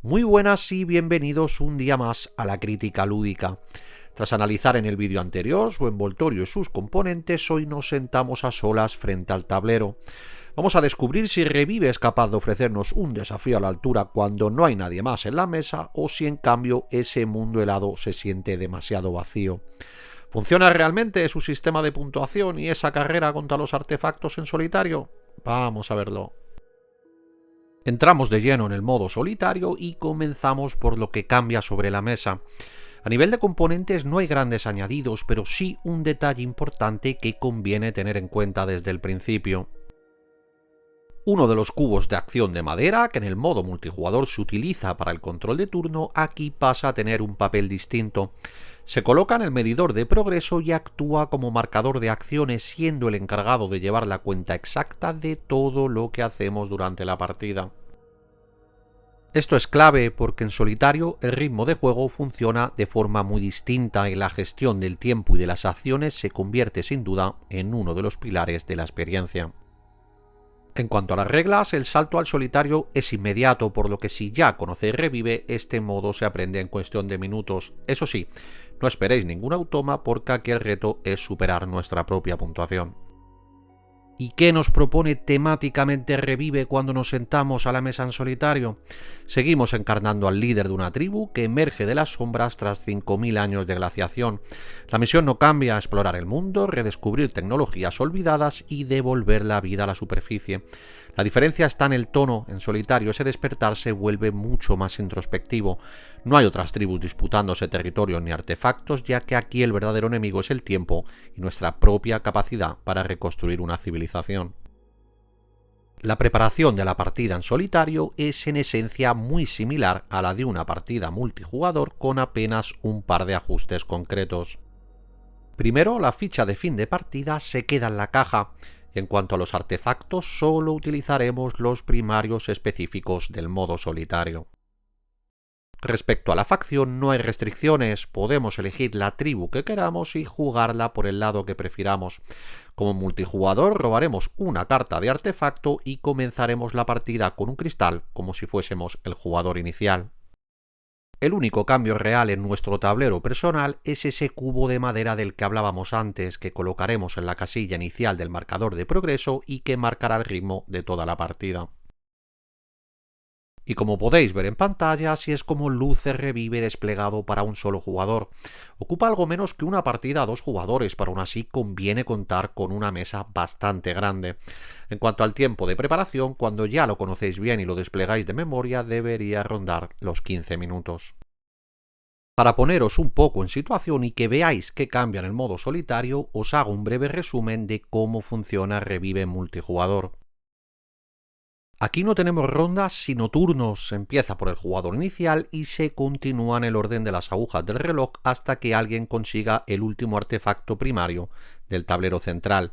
Muy buenas y bienvenidos un día más a la crítica lúdica. Tras analizar en el vídeo anterior su envoltorio y sus componentes, hoy nos sentamos a solas frente al tablero. Vamos a descubrir si Revive es capaz de ofrecernos un desafío a la altura cuando no hay nadie más en la mesa o si en cambio ese mundo helado se siente demasiado vacío. ¿Funciona realmente su sistema de puntuación y esa carrera contra los artefactos en solitario? Vamos a verlo. Entramos de lleno en el modo solitario y comenzamos por lo que cambia sobre la mesa. A nivel de componentes no hay grandes añadidos, pero sí un detalle importante que conviene tener en cuenta desde el principio. Uno de los cubos de acción de madera, que en el modo multijugador se utiliza para el control de turno, aquí pasa a tener un papel distinto. Se coloca en el medidor de progreso y actúa como marcador de acciones, siendo el encargado de llevar la cuenta exacta de todo lo que hacemos durante la partida. Esto es clave porque en solitario el ritmo de juego funciona de forma muy distinta y la gestión del tiempo y de las acciones se convierte sin duda en uno de los pilares de la experiencia. En cuanto a las reglas, el salto al solitario es inmediato, por lo que si ya conocéis Revive, este modo se aprende en cuestión de minutos. Eso sí, no esperéis ningún automa porque aquí el reto es superar nuestra propia puntuación. ¿Y qué nos propone temáticamente Revive cuando nos sentamos a la mesa en solitario? Seguimos encarnando al líder de una tribu que emerge de las sombras tras 5000 años de glaciación. La misión no cambia: explorar el mundo, redescubrir tecnologías olvidadas y devolver la vida a la superficie. La diferencia está en el tono. En solitario ese despertar se vuelve mucho más introspectivo. No hay otras tribus disputándose territorios ni artefactos, ya que aquí el verdadero enemigo es el tiempo y nuestra propia capacidad para reconstruir una civilización. La preparación de la partida en solitario es en esencia muy similar a la de una partida multijugador con apenas un par de ajustes concretos. Primero, la ficha de fin de partida se queda en la caja. En cuanto a los artefactos, solo utilizaremos los primarios específicos del modo solitario. Respecto a la facción, no hay restricciones, podemos elegir la tribu que queramos y jugarla por el lado que prefiramos. Como multijugador robaremos una carta de artefacto y comenzaremos la partida con un cristal, como si fuésemos el jugador inicial. El único cambio real en nuestro tablero personal es ese cubo de madera del que hablábamos antes, que colocaremos en la casilla inicial del marcador de progreso y que marcará el ritmo de toda la partida. Y como podéis ver en pantalla, así es como luce Revive desplegado para un solo jugador. Ocupa algo menos que una partida a dos jugadores, pero aún así conviene contar con una mesa bastante grande. En cuanto al tiempo de preparación, cuando ya lo conocéis bien y lo desplegáis de memoria, debería rondar los 15 minutos. Para poneros un poco en situación y que veáis qué cambia en el modo solitario, os hago un breve resumen de cómo funciona Revive en multijugador. Aquí no tenemos rondas sino turnos. Se empieza por el jugador inicial y se continúa en el orden de las agujas del reloj hasta que alguien consiga el último artefacto primario del tablero central.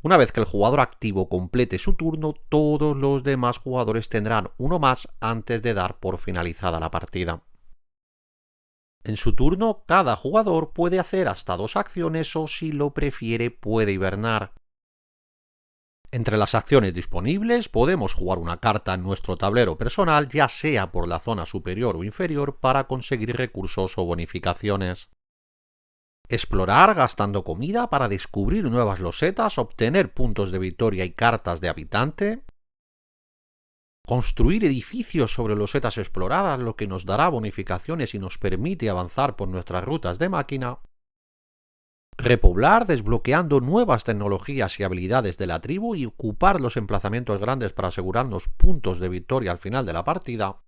Una vez que el jugador activo complete su turno, todos los demás jugadores tendrán uno más antes de dar por finalizada la partida. En su turno, cada jugador puede hacer hasta 2 acciones o, si lo prefiere, puede hibernar. Entre las acciones disponibles podemos jugar una carta en nuestro tablero personal, ya sea por la zona superior o inferior, para conseguir recursos o bonificaciones. Explorar gastando comida para descubrir nuevas losetas, obtener puntos de victoria y cartas de habitante. Construir edificios sobre losetas exploradas, lo que nos dará bonificaciones y nos permite avanzar por nuestras rutas de máquina. Repoblar desbloqueando nuevas tecnologías y habilidades de la tribu y ocupar los emplazamientos grandes para asegurarnos puntos de victoria al final de la partida.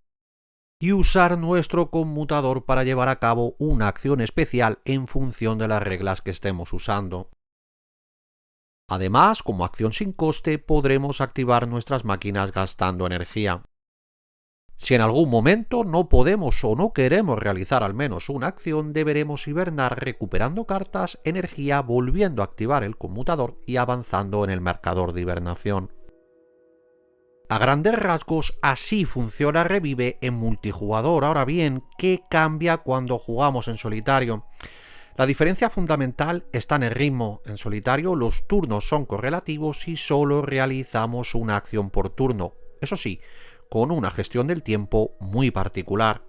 Y usar nuestro conmutador para llevar a cabo una acción especial en función de las reglas que estemos usando. Además, como acción sin coste, podremos activar nuestras máquinas gastando energía. Si en algún momento no podemos o no queremos realizar al menos una acción, deberemos hibernar recuperando cartas, energía, volviendo a activar el conmutador y avanzando en el marcador de hibernación. A grandes rasgos, así funciona Revive en multijugador. Ahora bien, ¿qué cambia cuando jugamos en solitario? La diferencia fundamental está en el ritmo. En solitario los turnos son correlativos y solo realizamos una acción por turno. Eso sí, con una gestión del tiempo muy particular.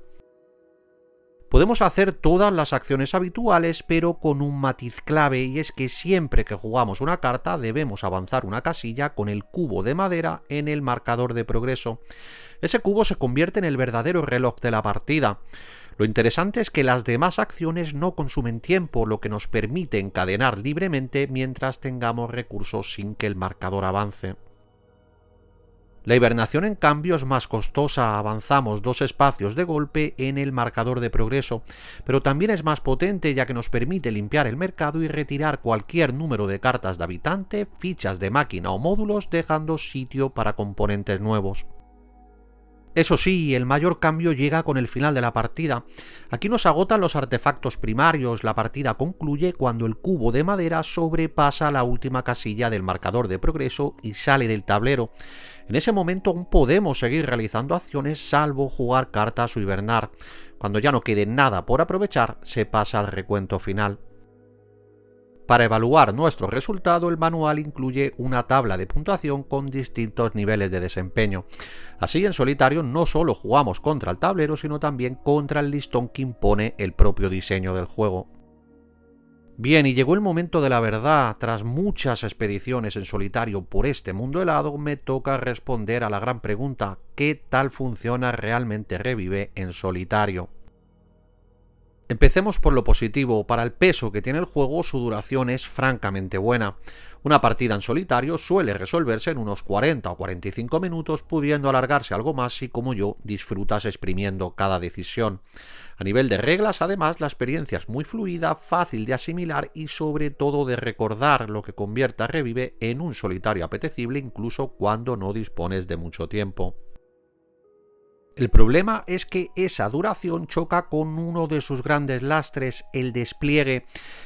Podemos hacer todas las acciones habituales, pero con un matiz clave, y es que siempre que jugamos una carta debemos avanzar una casilla con el cubo de madera en el marcador de progreso. Ese cubo se convierte en el verdadero reloj de la partida. Lo interesante es que las demás acciones no consumen tiempo, lo que nos permite encadenar libremente mientras tengamos recursos sin que el marcador avance. La hibernación, en cambio, es más costosa, avanzamos 2 espacios de golpe en el marcador de progreso, pero también es más potente ya que nos permite limpiar el mercado y retirar cualquier número de cartas de habitante, fichas de máquina o módulos, dejando sitio para componentes nuevos. Eso sí, el mayor cambio llega con el final de la partida. Aquí nos agotan los artefactos primarios, la partida concluye cuando el cubo de madera sobrepasa la última casilla del marcador de progreso y sale del tablero. En ese momento aún podemos seguir realizando acciones salvo jugar cartas o hibernar. Cuando ya no quede nada por aprovechar, se pasa al recuento final. Para evaluar nuestro resultado, el manual incluye una tabla de puntuación con distintos niveles de desempeño. Así, en solitario no solo jugamos contra el tablero, sino también contra el listón que impone el propio diseño del juego. Bien, y llegó el momento de la verdad. Tras muchas expediciones en solitario por este mundo helado, me toca responder a la gran pregunta: ¿qué tal funciona realmente Revive en solitario? Empecemos por lo positivo. Para el peso que tiene el juego, su duración es francamente buena. Una partida en solitario suele resolverse en unos 40 o 45 minutos, pudiendo alargarse algo más si, como yo, disfrutas exprimiendo cada decisión. A nivel de reglas, además, la experiencia es muy fluida, fácil de asimilar y sobre todo de recordar, lo que convierte a Revive en un solitario apetecible incluso cuando no dispones de mucho tiempo. El problema es que esa duración choca con uno de sus grandes lastres, el despliegue.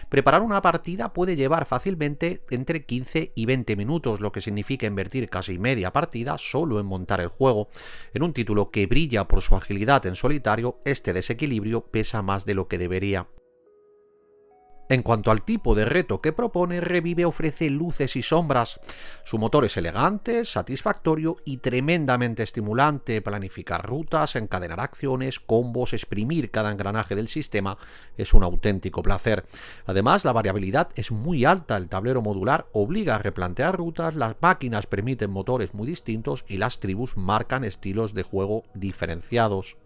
Preparar una partida puede llevar fácilmente entre 15 y 20 minutos, lo que significa invertir casi media partida solo en montar el juego. En un título que brilla por su agilidad en solitario, este desequilibrio pesa más de lo que debería. En cuanto al tipo de reto que propone, Revive ofrece luces y sombras. Su motor es elegante, satisfactorio y tremendamente estimulante. Planificar rutas, encadenar acciones, combos, exprimir cada engranaje del sistema es un auténtico placer. Además, la variabilidad es muy alta, el tablero modular obliga a replantear rutas, las máquinas permiten motores muy distintos y las tribus marcan estilos de juego diferenciados.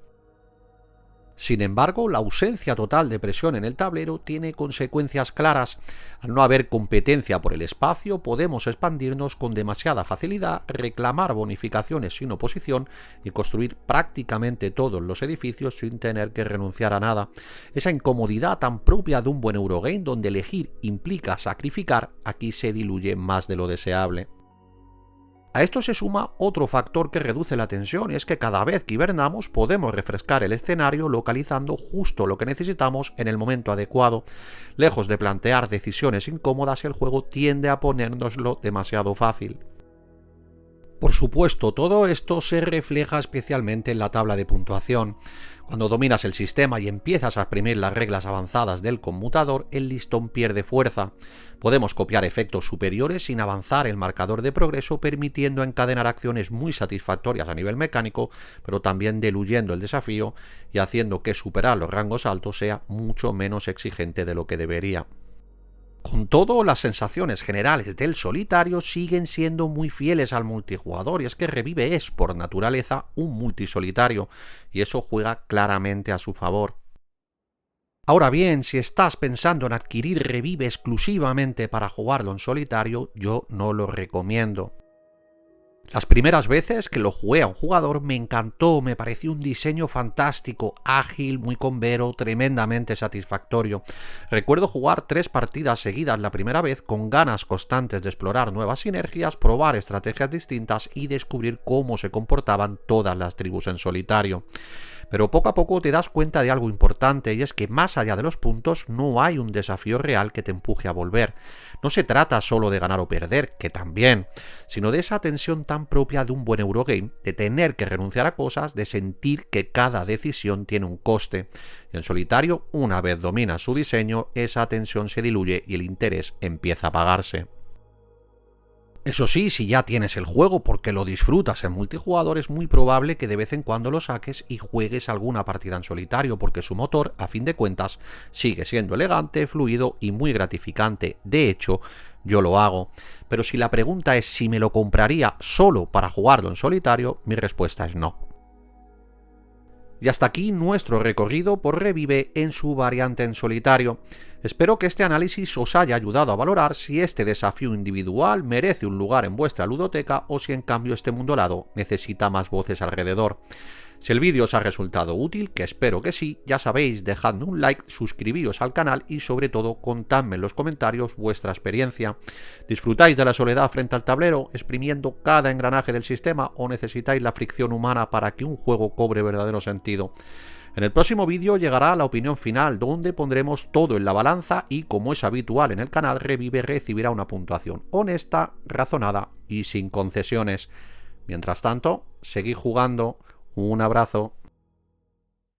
Sin embargo, la ausencia total de presión en el tablero tiene consecuencias claras. Al no haber competencia por el espacio, podemos expandirnos con demasiada facilidad, reclamar bonificaciones sin oposición y construir prácticamente todos los edificios sin tener que renunciar a nada. Esa incomodidad tan propia de un buen Eurogame, donde elegir implica sacrificar, aquí se diluye más de lo deseable. A esto se suma otro factor que reduce la tensión, y es que cada vez que hibernamos podemos refrescar el escenario localizando justo lo que necesitamos en el momento adecuado. Lejos de plantear decisiones incómodas, el juego tiende a ponérnoslo demasiado fácil. Por supuesto, todo esto se refleja especialmente en la tabla de puntuación. Cuando dominas el sistema y empiezas a exprimir las reglas avanzadas del conmutador, el listón pierde fuerza. Podemos copiar efectos superiores sin avanzar el marcador de progreso, permitiendo encadenar acciones muy satisfactorias a nivel mecánico, pero también diluyendo el desafío y haciendo que superar los rangos altos sea mucho menos exigente de lo que debería. Con todo, las sensaciones generales del solitario siguen siendo muy fieles al multijugador, y es que Revive es, por naturaleza, un multisolitario, y eso juega claramente a su favor. Ahora bien, si estás pensando en adquirir Revive exclusivamente para jugarlo en solitario, yo no lo recomiendo. Las primeras veces que lo jugué a un jugador me encantó, me pareció un diseño fantástico, ágil, muy convero, tremendamente satisfactorio. Recuerdo jugar 3 partidas seguidas la primera vez con ganas constantes de explorar nuevas sinergias, probar estrategias distintas y descubrir cómo se comportaban todas las tribus en solitario. Pero poco a poco te das cuenta de algo importante, y es que más allá de los puntos no hay un desafío real que te empuje a volver. No se trata solo de ganar o perder, que también, sino de esa tensión tan propia de un buen Eurogame, de tener que renunciar a cosas, de sentir que cada decisión tiene un coste. Y en solitario, una vez dominas su diseño, esa tensión se diluye y el interés empieza a apagarse. Eso sí, si ya tienes el juego porque lo disfrutas en multijugador, es muy probable que de vez en cuando lo saques y juegues alguna partida en solitario, porque su motor, a fin de cuentas, sigue siendo elegante, fluido y muy gratificante. De hecho, yo lo hago. Pero si la pregunta es si me lo compraría solo para jugarlo en solitario, mi respuesta es no. Y hasta aquí nuestro recorrido por Revive en su variante en solitario. Espero que este análisis os haya ayudado a valorar si este desafío individual merece un lugar en vuestra ludoteca o si en cambio este mundo helado necesita más voces alrededor. Si el vídeo os ha resultado útil, que espero que sí, ya sabéis, dejadme un like, suscribíos al canal y sobre todo contadme en los comentarios vuestra experiencia. ¿Disfrutáis de la soledad frente al tablero, exprimiendo cada engranaje del sistema o necesitáis la fricción humana para que un juego cobre verdadero sentido? En el próximo vídeo llegará la opinión final, donde pondremos todo en la balanza y, como es habitual en el canal, Revive recibirá una puntuación honesta, razonada y sin concesiones. Mientras tanto, seguid jugando. Un abrazo.